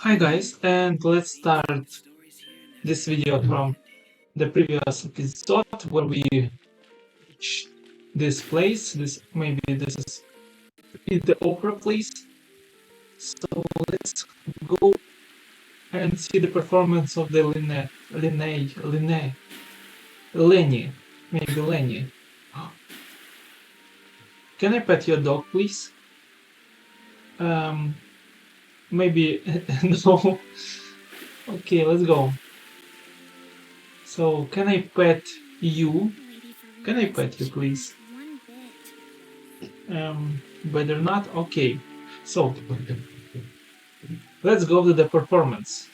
Hi guys, and let's start this video from the previous episode where we reached this place. This is the opera place. So let's go and see the performance of the Lenny, maybe Lenny. Can I pet your dog, please? Um, maybe no. Okay, let's go. So can I pet you? Can I pet you, please? Better not? Okay. So, let's go to the performance.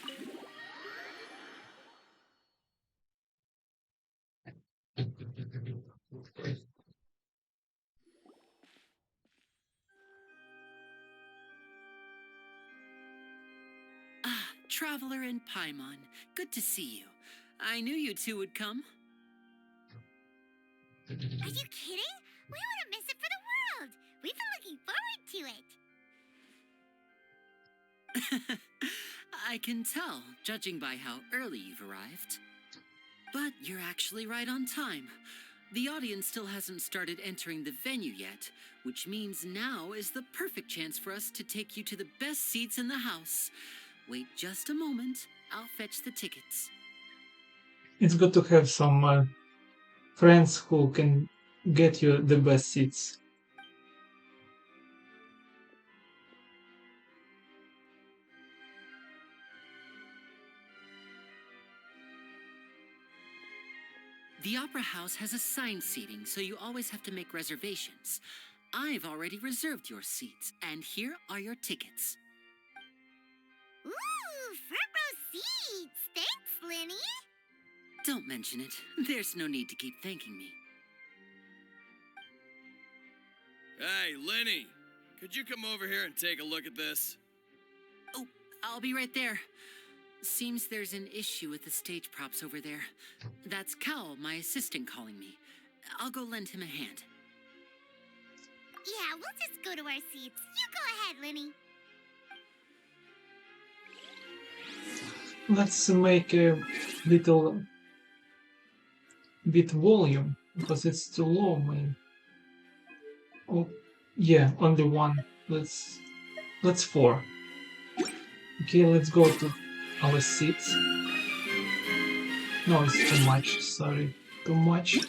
Traveler and Paimon, good to see you. I knew you two would come. Are you kidding? We wouldn't miss it for the world. We've been looking forward to it. I can tell, judging by how early you've arrived. But you're actually right on time. The audience still hasn't started entering the venue yet, which means now is the perfect chance for us to take you to the best seats in the house. Wait just a moment. I'll fetch the tickets. It's good to have some friends who can get you the best seats. The Opera House has assigned seating, so you always have to make reservations. I've already reserved your seats, and here are your tickets. Ooh, front row seats. Thanks, Lenny. Don't mention it. There's no need to keep thanking me. Hey, Lenny, could you come over here and take a look at this? Oh, I'll be right there. Seems there's an issue with the stage props over there. That's Cal, my assistant, calling me. I'll go lend him a hand. Yeah, we'll just go to our seats. You go ahead, Lenny. Let's make a little bit volume because it's too low, man. Oh, yeah, only one. Let's four. Okay, let's go to our seats. No, it's too much. Sorry, too much.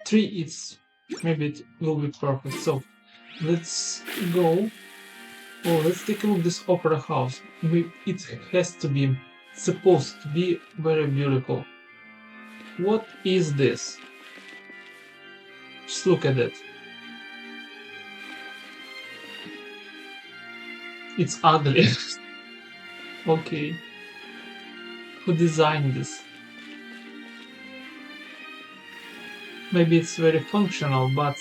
3 is maybe it will be perfect. So let's go. Oh, let's take a look at this opera house. It has to be supposed to be very beautiful. What is this? Just look at it. It's ugly. Okay. Who designed this? Maybe it's very functional, but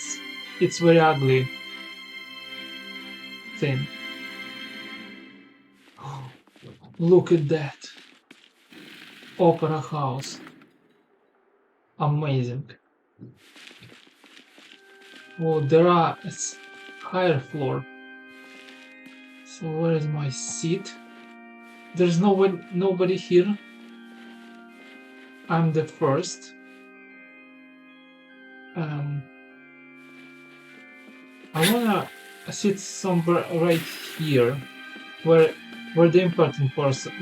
it's very ugly thing. Look at that. Opera house. Amazing. Oh, there are a higher floor. So where is my seat? There's nobody here. I'm the first. I wanna sit somewhere right here, where the important person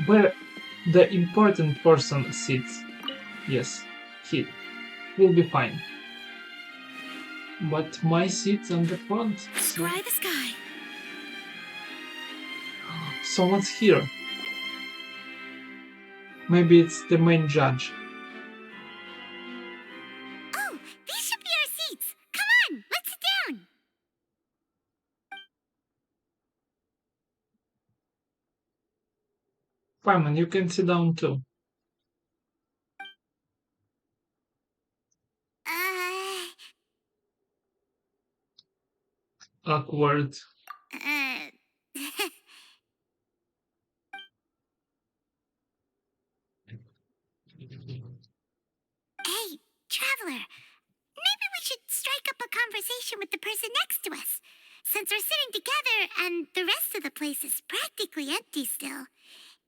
sits. Yes, he will be fine. But my seat's on the front. So Try the sky. someone's here. Maybe it's the main judge. Oh, these should be our seats. Come on, let's sit down. Fireman, you can sit down too. Awkward. Hey, traveler. Maybe we should strike up a conversation with the person next to us, so since we're sitting together and the rest of the place is practically empty still,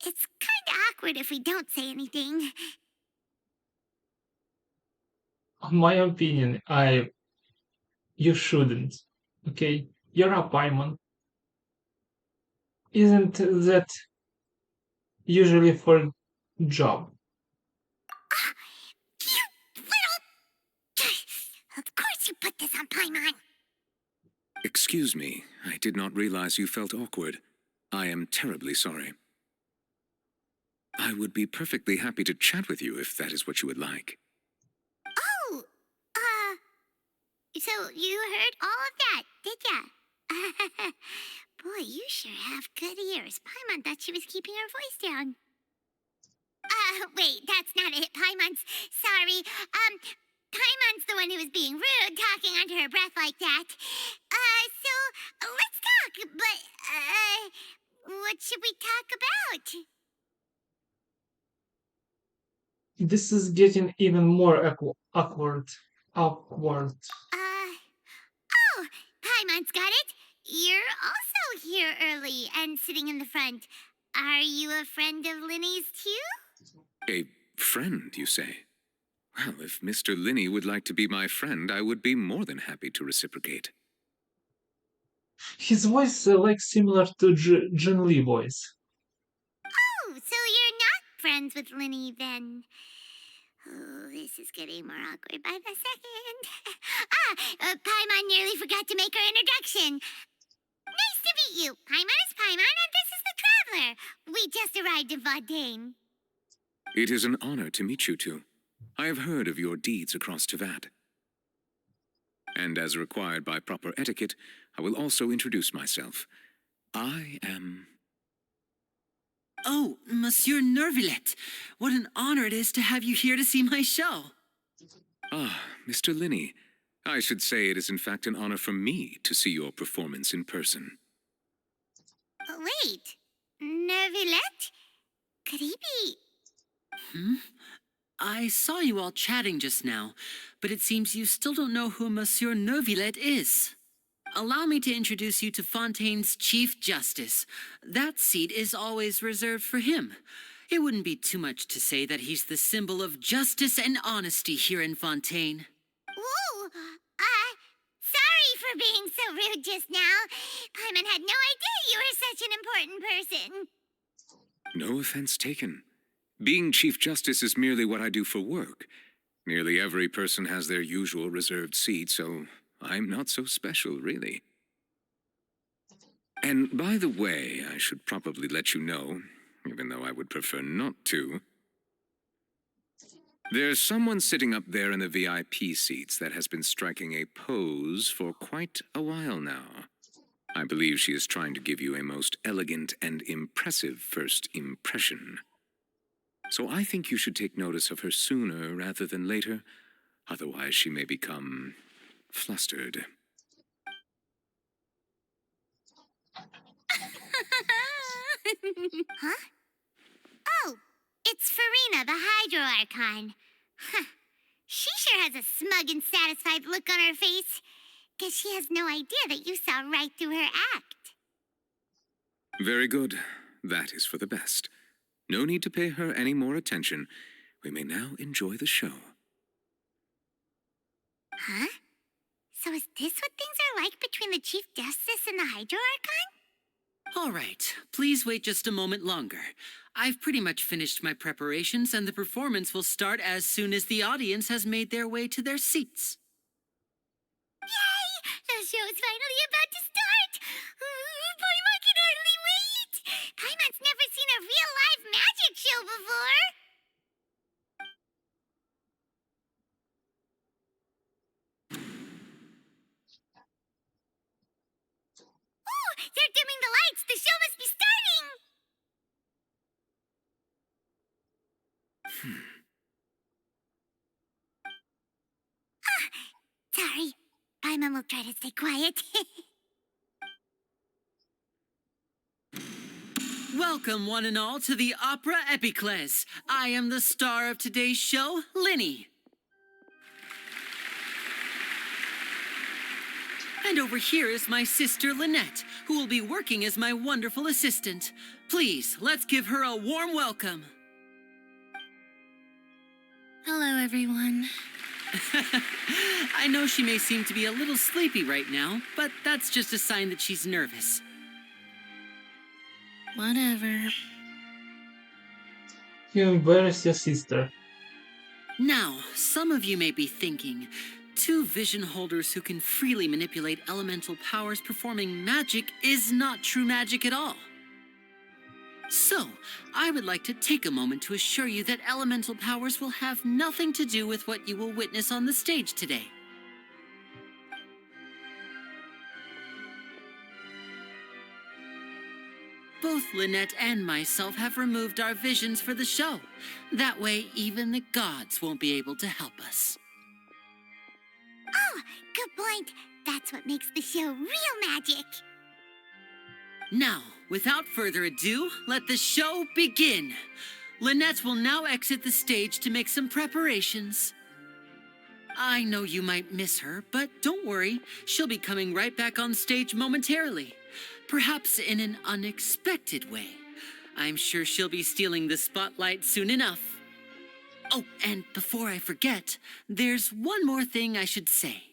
it's kind of awkward if we don't say anything. In my opinion, you shouldn't. Okay? You're a Paimon. Isn't that usually for job? You little... Of course you put this on Paimon. Excuse me, I did not realize you felt awkward. I am terribly sorry. I would be perfectly happy to chat with you if that is what you would like. Oh, so you heard all of that, did ya? Boy, you sure have good ears. Paimon thought she was keeping her voice down. Wait, that's not it. Paimon's sorry. Paimon's the one who was being rude, talking under her breath like that. So let's talk, but, what should we talk about? This is getting even more awkward. Awkward. Oh, Paimon's got it. You're also here early and sitting in the front. Are you a friend of Linny's too? A friend, you say? Well, if Mr. Linney would like to be my friend, I would be more than happy to reciprocate. His voice like similar to Jin Lee voice. Oh, so you're not friends with Linny then? Oh, this is getting more awkward by the second. Paimon nearly forgot to make her introduction. Nice to meet you. Paimon is Paimon, and this is the Traveler. We just arrived in Vaudain. It is an honor to meet you two. I have heard of your deeds across Tevat. And as required by proper etiquette, I will also introduce myself. I am... Oh, Monsieur Nervillet, what an honor it is to have you here to see my show. Ah, Mr. Linney. I should say it is in fact an honor for me to see your performance in person. Wait, Nervillet? Could he be... I saw you all chatting just now, but it seems you still don't know who Monsieur Nervillet is. Allow me to introduce you to Fontaine's Chief Justice. That seat is always reserved for him. It wouldn't be too much to say that he's the symbol of justice and honesty here in Fontaine. Whoa! Sorry for being so rude just now. Paimon had no idea you were such an important person. No offense taken. Being Chief Justice is merely what I do for work. Nearly every person has their usual reserved seat, so I'm not so special, really. And by the way, I should probably let you know, even though I would prefer not to, there's someone sitting up there in the VIP seats that has been striking a pose for quite a while now. I believe she is trying to give you a most elegant and impressive first impression. So I think you should take notice of her sooner rather than later, otherwise she may become flustered. Huh? Oh, it's Farina, the Hydro Archon. Huh. She sure has a smug and satisfied look on her face. Guess she has no idea that you saw right through her act. Very good. That is for the best. No need to pay her any more attention. We may now enjoy the show. Huh? So is this what things are like between the Chief Justice and the Hydro Archon? All right, please wait just a moment longer. I've pretty much finished my preparations, and the performance will start as soon as the audience has made their way to their seats. Yay! The show is finally about to start! Paimon can hardly wait! Paimon's never seen a real live magic show before! Oh! They're dimming the lights! The show must be starting! Sorry. Paimon will try to stay quiet. Welcome, one and all, to the Opera Epicles. I am the star of today's show, Linny. And over here is my sister Lynette, who will be working as my wonderful assistant. Please, let's give her a warm welcome. Hello, everyone. I know she may seem to be a little sleepy right now, but that's just a sign that she's nervous. Whatever. You embarrass your sister. Now, some of you may be thinking, two vision holders who can freely manipulate elemental powers performing magic is not true magic at all. So, I would like to take a moment to assure you that elemental powers will have nothing to do with what you will witness on the stage today. Both Lynette and myself have removed our visions for the show. That way, even the gods won't be able to help us. Oh, good point. That's what makes the show real magic. Now, without further ado, let the show begin. Lynette will now exit the stage to make some preparations. I know you might miss her, but don't worry. She'll be coming right back on stage momentarily. Perhaps in an unexpected way. I'm sure she'll be stealing the spotlight soon enough. Oh, and before I forget, there's one more thing I should say.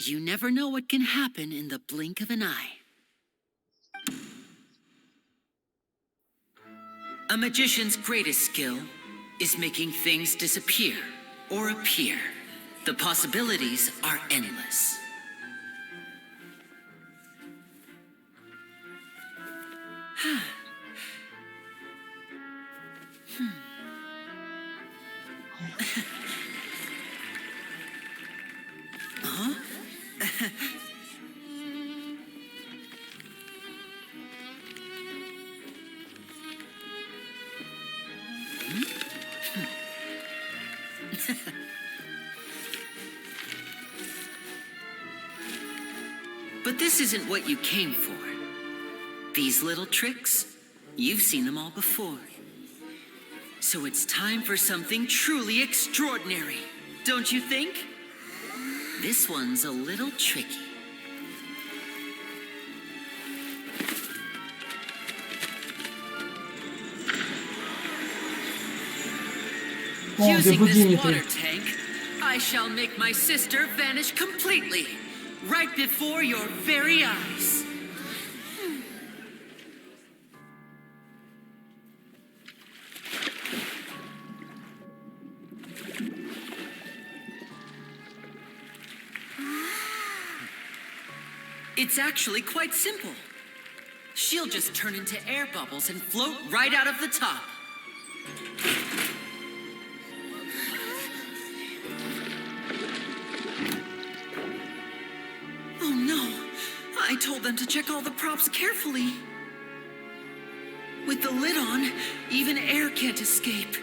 You never know what can happen in the blink of an eye. A magician's greatest skill is making things disappear or appear. The possibilities are endless. Huh? But this isn't what you came for. These little tricks, you've seen them all before. So it's time for something truly extraordinary, don't you think? This one's a little tricky. Using this water tank, I shall make my sister vanish completely, right before your very eyes. It's actually quite simple. She'll just turn into air bubbles and float right out of the top. Oh no, I told them to check all the props carefully. With the lid on, even air can't escape.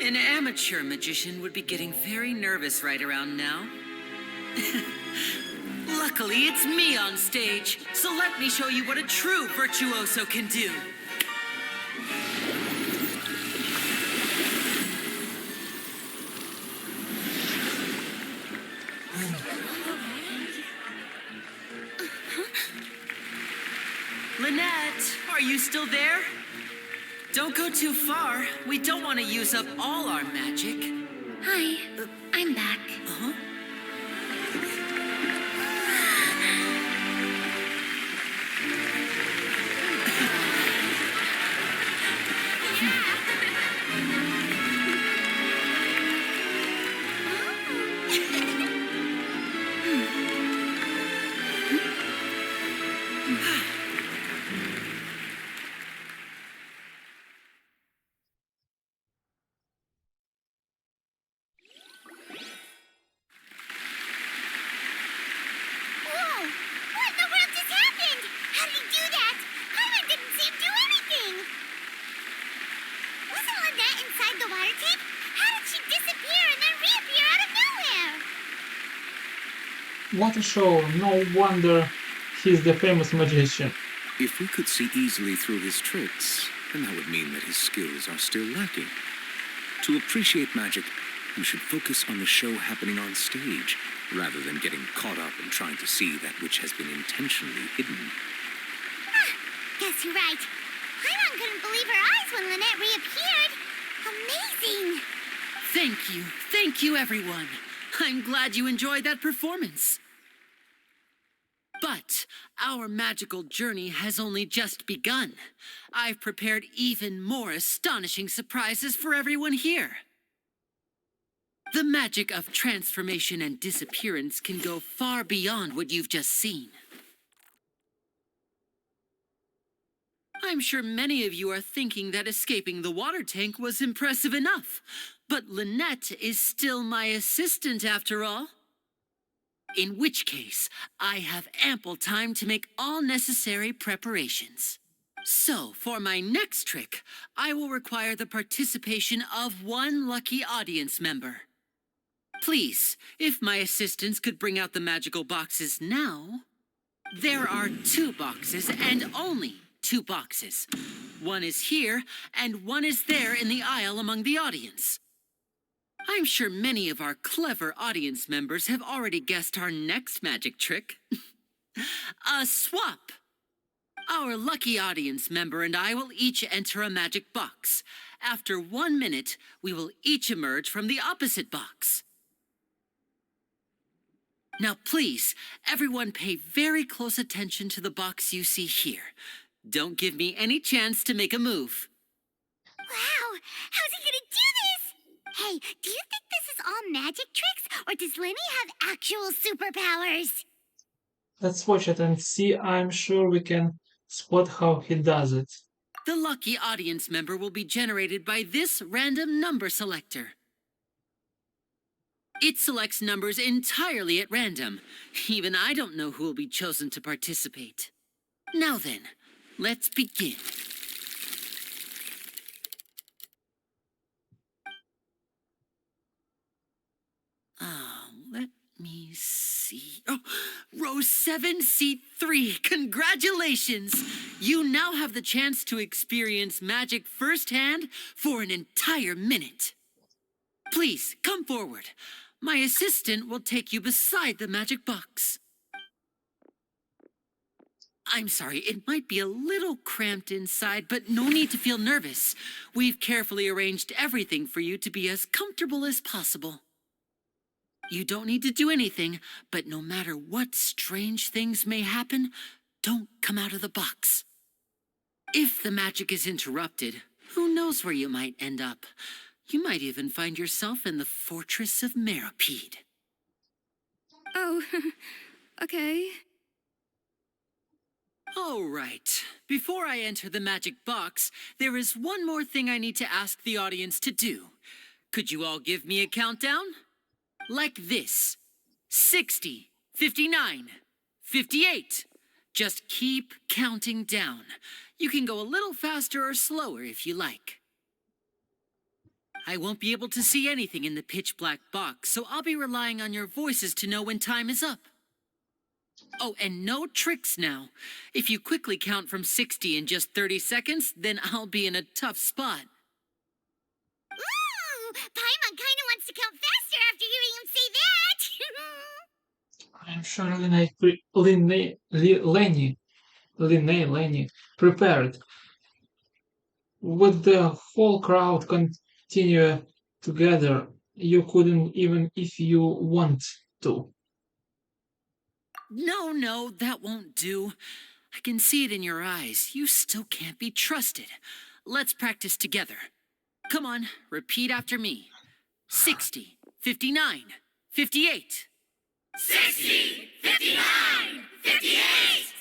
An amateur magician would be getting very nervous right around now. Luckily, it's me on stage, so let me show you what a true virtuoso can do. Lynette, are you still there? Don't go too far. We don't want to use up all our magic. Hi, I'm back. Uh-huh. What a show, no wonder he's the famous magician. If we could see easily through his tricks, then that would mean that his skills are still lacking. To appreciate magic, You should focus on the show happening on stage, rather than getting caught up in trying to see that which has been intentionally hidden. Guess you're right. Paimon couldn't believe her eyes when Lynette reappeared. Amazing! Thank you, everyone. I'm glad you enjoyed that performance. But our magical journey has only just begun. I've prepared even more astonishing surprises for everyone here. The magic of transformation and disappearance can go far beyond what you've just seen. I'm sure many of you are thinking that escaping the water tank was impressive enough, but Lynette is still my assistant after all. In which case, I have ample time to make all necessary preparations. So, for my next trick, I will require the participation of one lucky audience member. Please, if my assistants could bring out the magical boxes now. There are 2 boxes and only 2 boxes. One is here and one is there in the aisle among the audience. I'm sure many of our clever audience members have already guessed our next magic trick. A swap. Our lucky audience member and I will each enter a magic box. After 1 minute, we will each emerge from the opposite box. Now please, everyone pay very close attention to the box you see here. Don't give me any chance to make a move. Wow! How's he gonna do this? Hey, do you think this is all magic tricks, or does Lenny have actual superpowers? Let's watch it and see. I'm sure we can spot how he does it. The lucky audience member will be generated by this random number selector. It selects numbers entirely at random. Even I don't know who will be chosen to participate. Now then, let's begin. Let me see. Oh, row 7, seat 3. Congratulations! You now have the chance to experience magic firsthand for an entire minute. Please, come forward. My assistant will take you beside the magic box. I'm sorry, it might be a little cramped inside, but no need to feel nervous. We've carefully arranged everything for you to be as comfortable as possible. You don't need to do anything, but no matter what strange things may happen, don't come out of the box. If the magic is interrupted, who knows where you might end up? You might even find yourself in the fortress of Meripede. Oh, okay. All right. Before I enter the magic box, there is one more thing I need to ask the audience to do. Could you all give me a countdown? Like this. 60, 59, 58. Just keep counting down. You can go a little faster or slower if you like. I won't be able to see anything in the pitch black box, so I'll be relying on your voices to know when time is up. Oh, and no tricks now. If you quickly count from 60 in just 30 seconds, then I'll be in a tough spot. Ooh! Paimon kinda wants to count faster after hearing him say that! Lenny prepared. With the whole crowd continue together, you couldn't even if you want to. No, that won't do. I can see it in your eyes. You still can't be trusted. Let's practice together. Come on, repeat after me. 60, 59, 58. 60! 59! 58!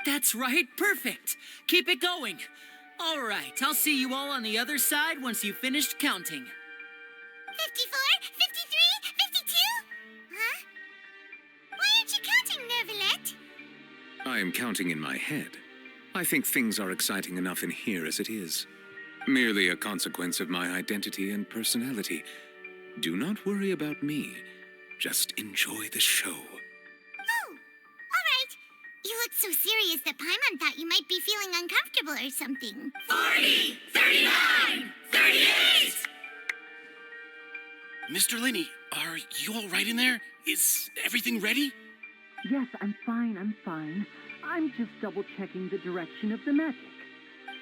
That's right, perfect. Keep it going. All right, I'll see you all on the other side once you've finished counting. 54, 53, 52? Huh? Why aren't you counting, Nervalette? I am counting in my head. I think things are exciting enough in here as it is. Merely a consequence of my identity and personality. Do not worry about me. Just enjoy the show. Oh, all right. You look so serious that Paimon thought you might be feeling uncomfortable or something. 40, 39, 38! Mr. Linney, are you all right in there? Is everything ready? Yes, I'm fine. I'm just double-checking the direction of the magic.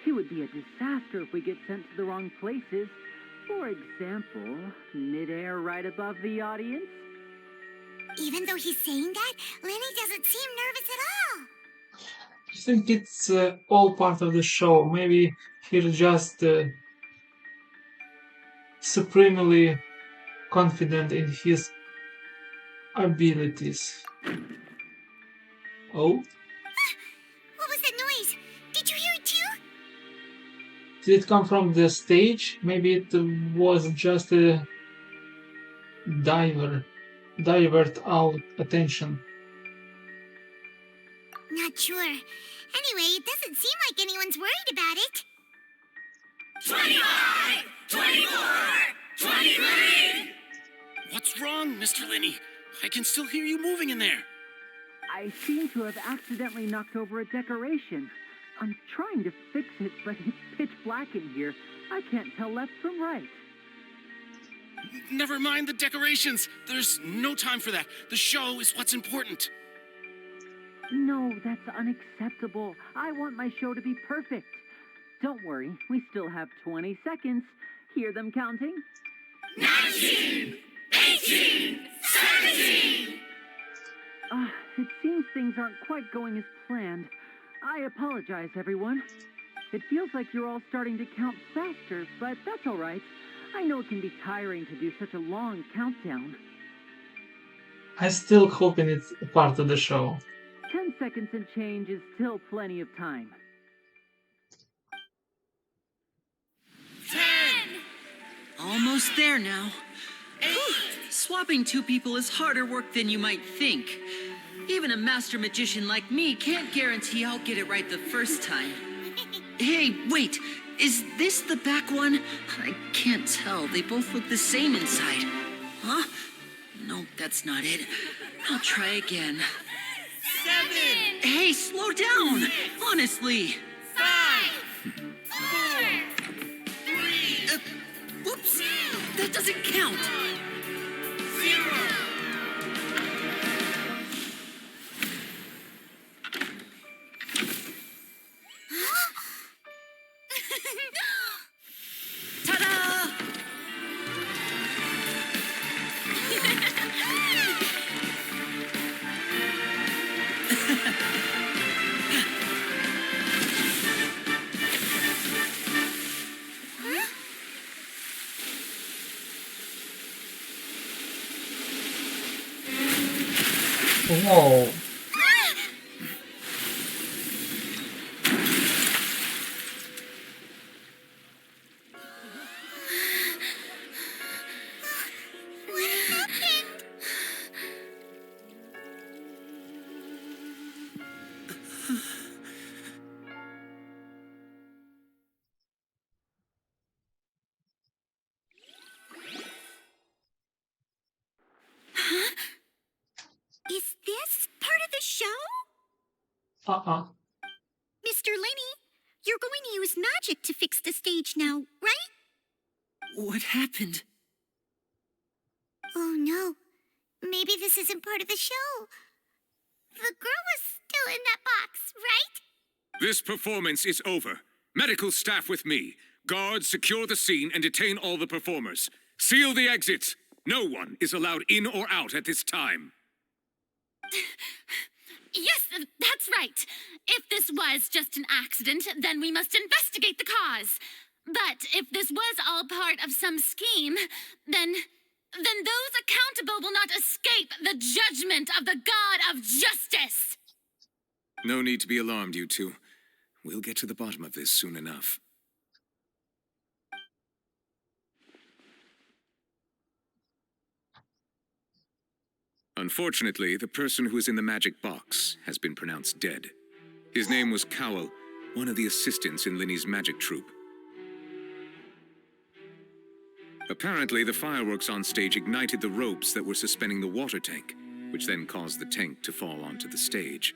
It would be a disaster if we get sent to the wrong places. For example, midair right above the audience. Even though he's saying that, Lenny doesn't seem nervous at all. I think it's all part of the show. Maybe he's just supremely confident in his abilities. Oh, What was that noise? Did you hear it too? did it come from the stage? Maybe it was just a divert out attention. Not sure. Anyway, it doesn't seem like anyone's worried about it. 25! 24! 23! What's wrong, Mr. Linney? I can still hear you moving in there. I seem to have accidentally knocked over a decoration. I'm trying to fix it, but it's pitch black in here. I can't tell left from right. Never mind the decorations. There's no time for that. The show is what's important. No, that's unacceptable. I want my show to be perfect. Don't worry, we still have 20 seconds. Hear them counting? 19! 18! 17! It seems things aren't quite going as planned. I apologize, everyone. It feels like you're all starting to count faster, but that's all right. I know it can be tiring to do such a long countdown. I still hoping it's a part of the show. 10 seconds and change is still plenty of time. 10! Almost there now. Swapping two people is harder work than you might think. Even a master magician like me can't guarantee I'll get it right the first time. Hey, wait, is this the back one? I can't tell. They both look the same inside. Huh? No, that's not it. I'll try again. 7! Hey, slow down! Honestly. 5! 4! 3! Whoops! That doesn't count. 0! Ta-da! Whoa. What happened? Is this part of the show? Mr. Linney, you're going to use magic to fix the stage now, right? What happened? Oh no. Maybe this isn't part of the show. The girl was still in that box, right? This performance is over. Medical staff with me. Guards, secure the scene and detain all the performers. Seal the exits. No one is allowed in or out at this time. Yes, that's right. If this was just an accident, then we must investigate the cause. But if this was all part of some scheme, then those accountable will not escape the judgment of the God of justice. No need to be alarmed, you two. We'll get to the bottom of this soon enough. Unfortunately, the person who is in the magic box has been pronounced dead. His name was Cowell, one of the assistants in Linney's magic troupe. Apparently, the fireworks on stage ignited the ropes that were suspending the water tank, which then caused the tank to fall onto the stage.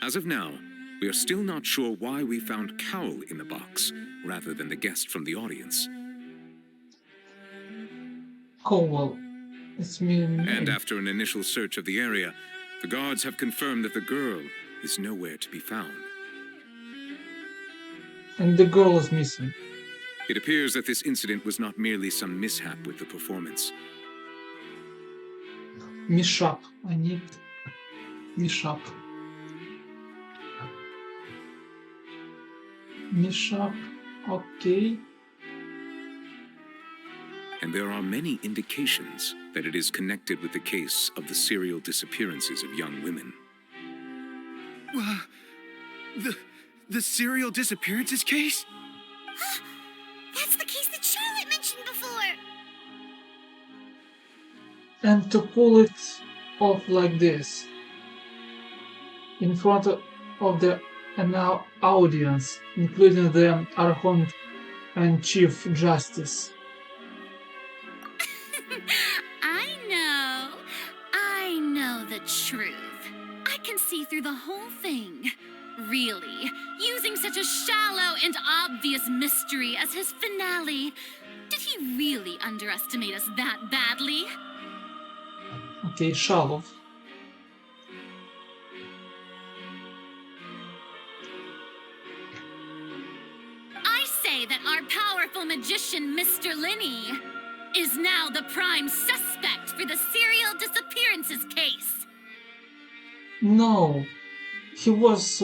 As of now, we are still not sure why we found Cowell in the box, rather than the guest from the audience. Oh well, it's me. And after an initial search of the area, the guards have confirmed that the girl is nowhere to be found. And the girl is missing. It appears that this incident was not merely some mishap with the performance. Mishap. I need Mishap. Mishap. Okay. And there are many indications that it is connected with the case of the serial disappearances of young women. The serial disappearances case? That's the case that Charlotte mentioned before. And to pull it off like this, in front of the audience, including the Archon and Chief Justice. I know the truth. I can see through the whole thing. Really, using such a shallow and obvious mystery as his finale. Did he really underestimate us that badly? Okay, shallow. I say that our powerful magician, Mr. Linney, is now the prime suspect for the serial disappearances case. No, he was.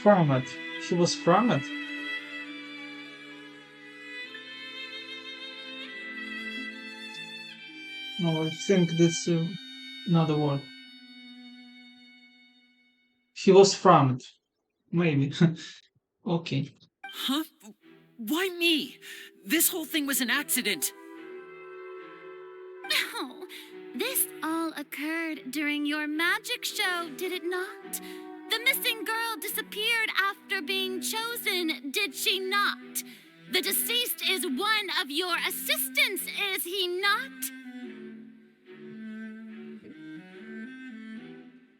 From it. He was from it. No, I think that's another word. He was from it. Maybe. Okay. Huh? Why me? This whole thing was an accident. Oh, this all occurred during your magic show, did it not? The missing girl disappeared after being chosen, did she not? The deceased is one of your assistants, is he not?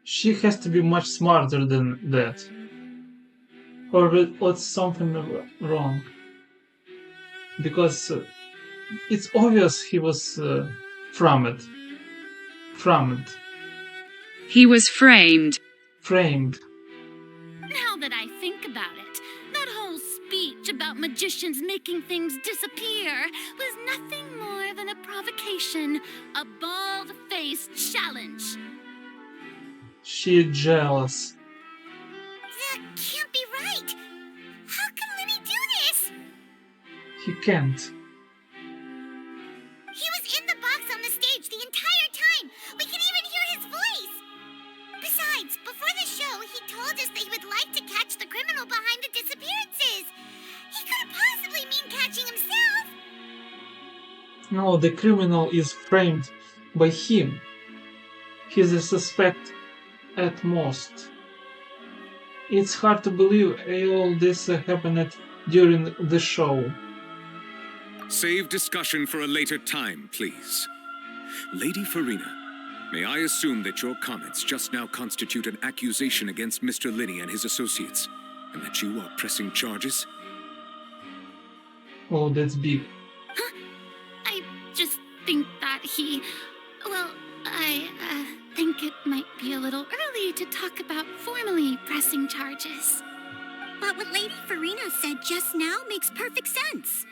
She has to be much smarter than that. Or what's something wrong? Because it's obvious he was from it. From it. He was framed. Framed. Now that I think about it, that whole speech about magicians making things disappear was nothing more than a provocation, a bald-faced challenge. She's jealous. That can't be right. How can Lenny do this? He can't. He was in the box on the stage the entire time. We can even hear his voice. Besides, before the show, he told us that he would like to catch the criminal behind the disappearances. He couldn't possibly mean catching himself. No, the criminal is framed by him. He's a suspect at most. It's hard to believe all this happened during the show. Save discussion for a later time, please. Lady Farina, may I assume that your comments just now constitute an accusation against Mr. Linney and his associates, and that you are pressing charges? Oh, that's big. I just think that I think it might be a little early to talk about formally pressing charges. But what Lady Farina said just now makes perfect sense.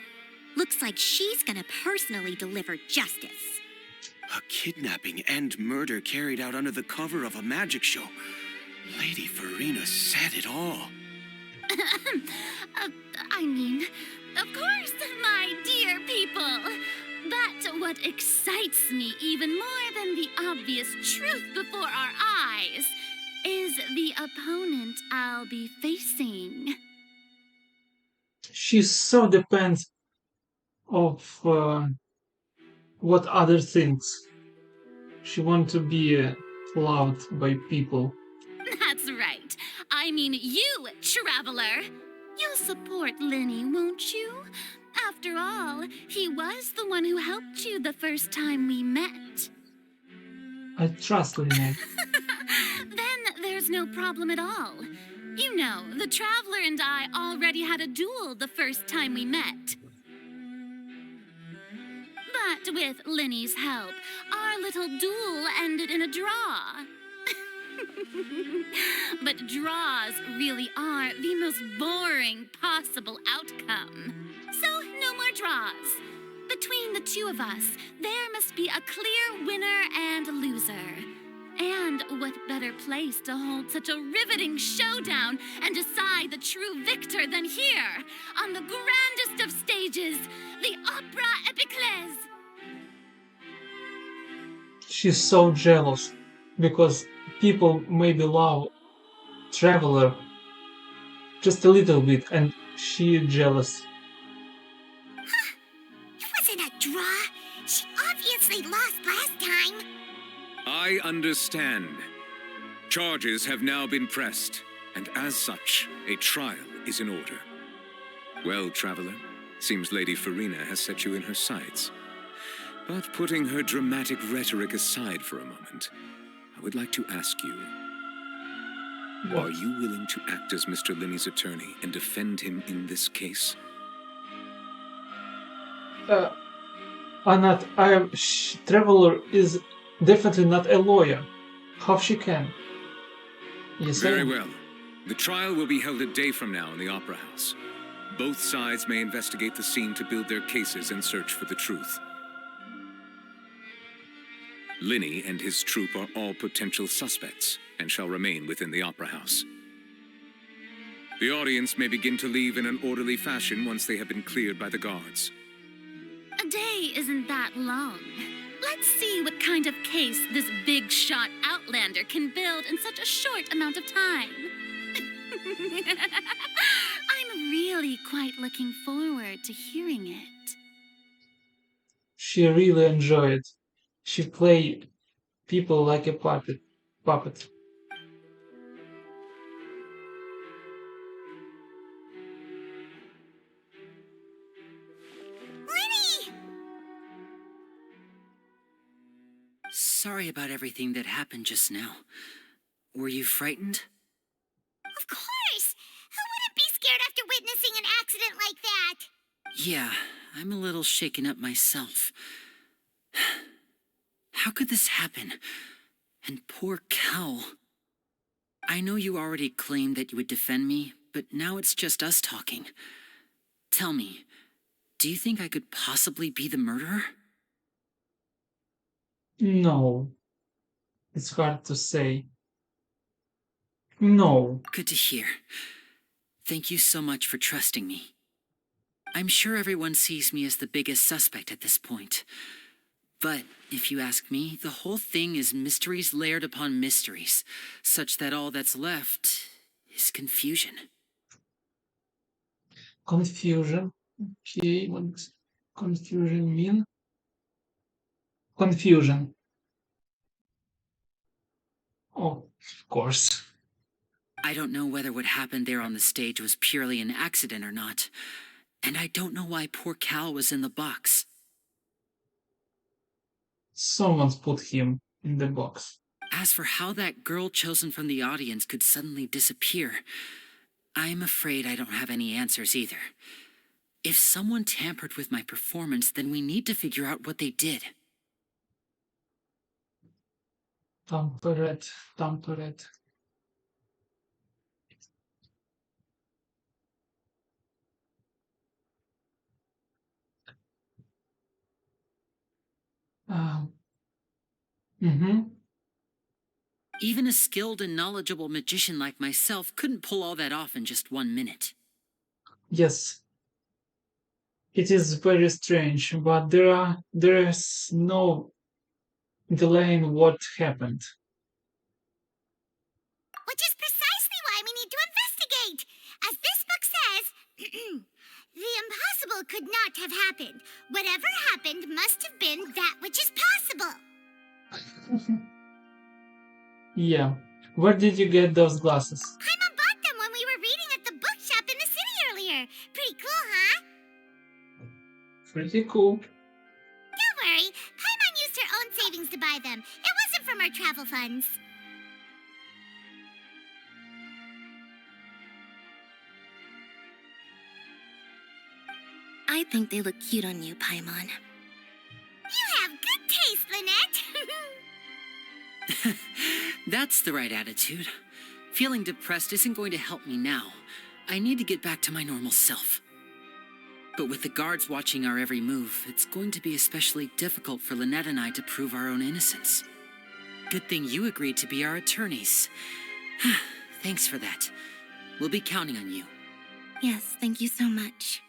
Looks like she's gonna personally deliver justice. A kidnapping and murder carried out under the cover of a magic show. Lady Farina said it all. I mean, of course, my dear people. But what excites me even more than the obvious truth before our eyes is the opponent I'll be facing. She so depends of what other things. She wants to be loved by people. That's right. I mean you, traveler. You'll support Lenny, won't you? After all, he was the one who helped you the first time we met. I trust Lene. Then there's no problem at all. You know, the Traveler and I already had a duel the first time we met. But with Linny's help, our little duel ended in a draw. But draws really are the most boring possible outcome. So, no more draws. Between the two of us, there must be a clear winner and loser. And what better place to hold such a riveting showdown and decide the true victor than here, on the grandest of stages, the Opera Epiclese. She's so jealous because people maybe love Traveler just a little bit and she jealous. It wasn't a draw. She obviously lost last time. I understand. Charges have now been pressed, and as such, a trial is in order. Well, Traveler, seems Lady Farina has set you in her sights. But putting her dramatic rhetoric aside for a moment, I would like to ask you, are you willing to act as Mr. Linney's attorney and defend him in this case? Anat, Traveler is definitely not a lawyer. How she can? Yes, Very well. The trial will be held a day from now in the Opera House. Both sides may investigate the scene to build their cases and search for the truth. Linney and his troupe are all potential suspects and shall remain within the Opera House. The audience may begin to leave in an orderly fashion once they have been cleared by the guards. A day isn't that long. Let's see what kind of case this big shot outlander can build in such a short amount of time. I'm really quite looking forward to hearing it. she really enjoyed it. She played people like a puppet. Linny! Sorry about everything that happened just now. Were you frightened? Of course! Who wouldn't be scared after witnessing an accident like that? Yeah, I'm a little shaken up myself. How could this happen? And poor Cal. I know you already claimed that you would defend me, but now it's just us talking. Tell me, do you think I could possibly be the murderer? No, it's hard to say. No. Good to hear. Thank you so much for trusting me. I'm sure everyone sees me as the biggest suspect at this point. But if you ask me, the whole thing is mysteries layered upon mysteries, such that all that's left is confusion. Confusion. Okay, what does confusion mean? Confusion. Oh, of course. I don't know whether what happened there on the stage was purely an accident or not. And I don't know why poor Cal was in the box. Someone's put him in the box. As for how that girl chosen from the audience could suddenly disappear, I'm afraid I don't have any answers either. If someone tampered with my performance, then we need to figure out what they did. Tampered. Mm-hmm. Even a skilled and knowledgeable magician like myself couldn't pull all that off in just 1 minute. Yes. It is very strange, but there is no delay in what happened. Which is precisely why we need to investigate. As this book says, the impossible could not have happened. Whatever happened must have been that which is possible. Yeah. Where did you get those glasses? Paimon bought them when we were reading at the bookshop in the city earlier. Pretty cool, huh? Pretty cool. Don't worry. Paimon used her own savings to buy them. It wasn't from our travel funds. I think they look cute on you, Paimon. You have good taste, Lynette. That's the right attitude. Feeling depressed isn't going to help me now. I need to get back to my normal self. But with the guards watching our every move, it's going to be especially difficult for Lynette and I to prove our own innocence. Good thing you agreed to be our attorneys. Thanks for that. We'll be counting on you. Yes, thank you so much.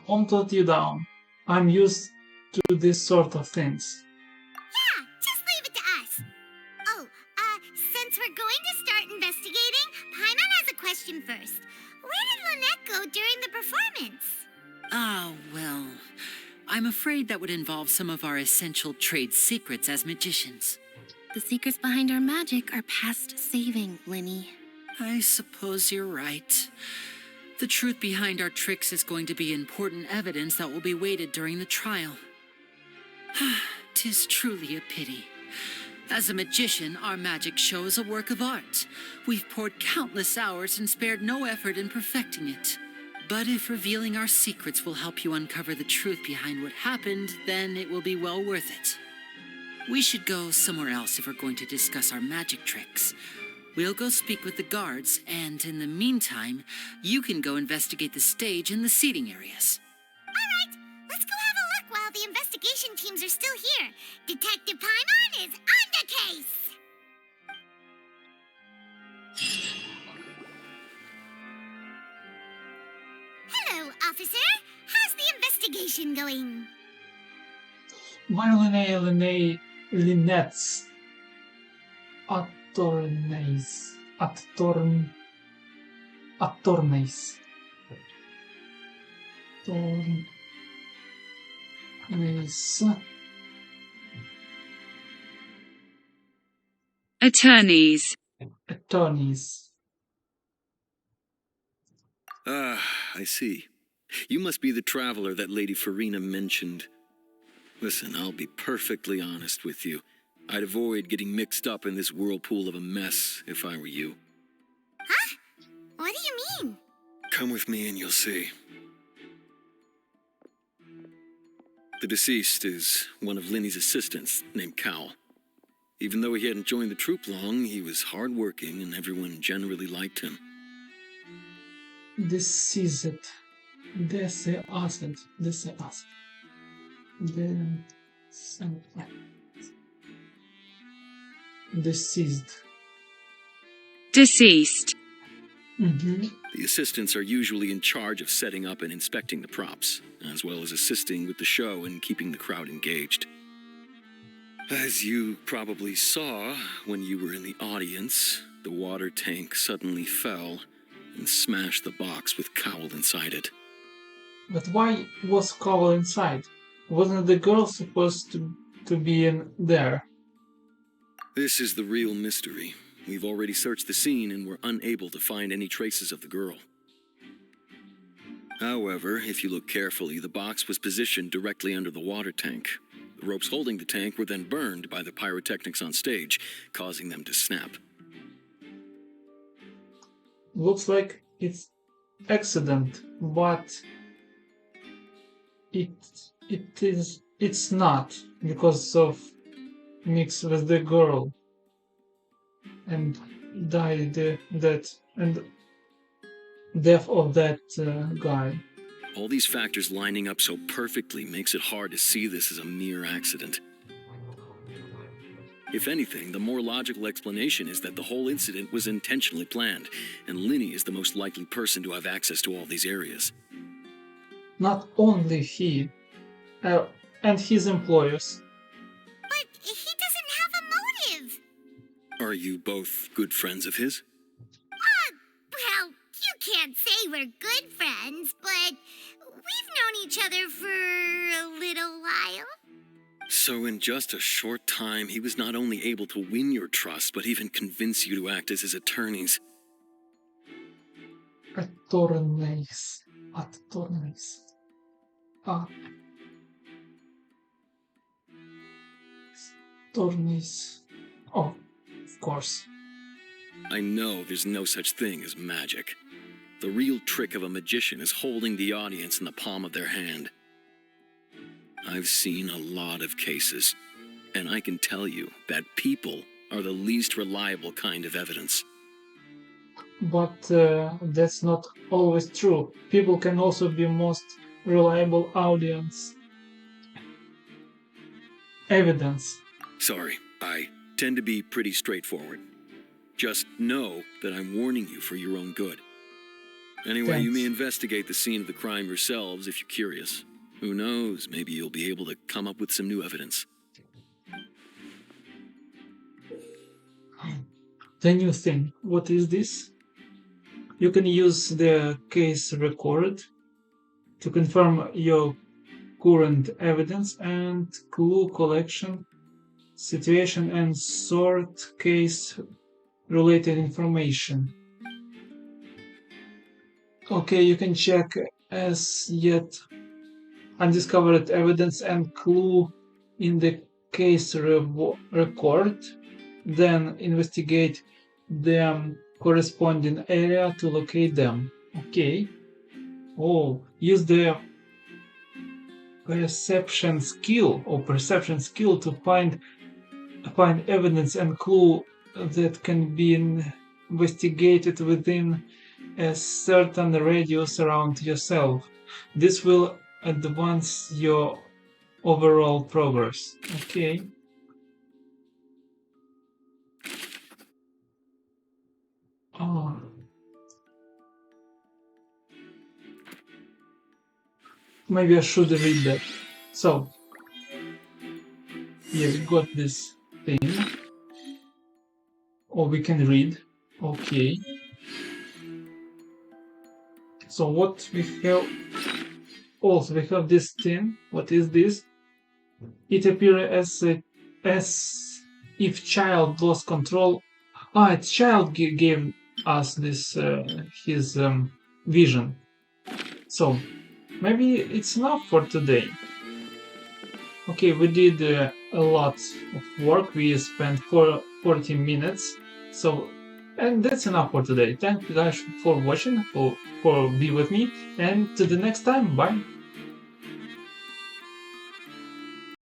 Won't let you down. I'm used to this sort of things. Yeah, just leave it to us. Oh, since we're going to start investigating, Paimon has a question first. Where did Lynette go during the performance? Ah, well, I'm afraid that would involve some of our essential trade secrets as magicians. The secrets behind our magic are past saving, Linny. I suppose you're right. The truth behind our tricks is going to be important evidence that will be weighted during the trial. 'Tis truly a pity. As a magician, our magic show is a work of art. We've poured countless hours and spared no effort in perfecting it. But if revealing our secrets will help you uncover the truth behind what happened, then it will be well worth it. We should go somewhere else if we're going to discuss our magic tricks. We'll go speak with the guards, and in the meantime, you can go investigate the stage and the seating areas. All right, let's go have a look while the investigation teams are still here. Detective Paimon is on the case. Hello, officer. How's the investigation going? While Lynette's attorneys. Attorneys. Ah, I see. You must be the traveler that Lady Farina mentioned. Listen, I'll be perfectly honest with you. I'd avoid getting mixed up in this whirlpool of a mess if I were you. Huh? What do you mean? Come with me and you'll see. The deceased is one of Linny's assistants named Cal. Even though he hadn't joined the troupe long, he was hardworking and everyone generally liked him. Deceased. Deceased. The assistants are usually in charge of setting up and inspecting the props, as well as assisting with the show and keeping the crowd engaged. As you probably saw when you were in the audience, the water tank suddenly fell and smashed the box with Cowl inside it. But why was Cowl inside? Wasn't the girl supposed to be in there? This is the real mystery. We've already searched the scene and were unable to find any traces of the girl. However, if you look carefully, the box was positioned directly under the water tank. The ropes holding the tank were then burned by the pyrotechnics on stage, causing them to snap. Looks like it's accident, but it's not because of mix with the girl and death of that guy. All these factors lining up so perfectly makes it hard to see this as a mere accident. If anything, the more logical explanation is that the whole incident was intentionally planned, and Linny is the most likely person to have access to all these areas. Not only he, and his employers. But he doesn't have a motive. Are you both good friends of his? Well, you can't say we're good friends, but we've known each other for a little while. So in just a short time, he was not only able to win your trust, but even convince you to act as his attorneys. Attorneys. Tornis. Oh, of course. I know there's no such thing as magic. The real trick of a magician is holding the audience in the palm of their hand. I've seen a lot of cases, and I can tell you that people are the least reliable kind of evidence. But that's not always true. People can also be most reliable audience evidence. Sorry, I tend to be pretty straightforward. Just know that I'm warning you for your own good. Anyway, you may Thanks. investigate the scene of the crime yourselves if you're curious. Who knows, maybe you'll be able to come up with some new evidence. The new thing. What is this? You can use the case record to confirm your current evidence and clue collection, situation and sort case related information. Okay, you can check as yet undiscovered evidence and clue in the case record, then investigate the corresponding area to locate them. Okay. Oh, use the perception skill to find evidence and clue that can be investigated within a certain radius around yourself. This will advance your overall progress. Okay. Oh. Maybe I should read that. So, yeah, we got this thing. Or we can read. Okay. So what we have... Also, we have this thing. What is this? It appears as if child lost control. Child gave us this his vision. So maybe it's enough for today. Okay, we did a lot of work. We spent 40 minutes. So, and that's enough for today. Thank you guys for watching, for being with me, and to the next time. Bye.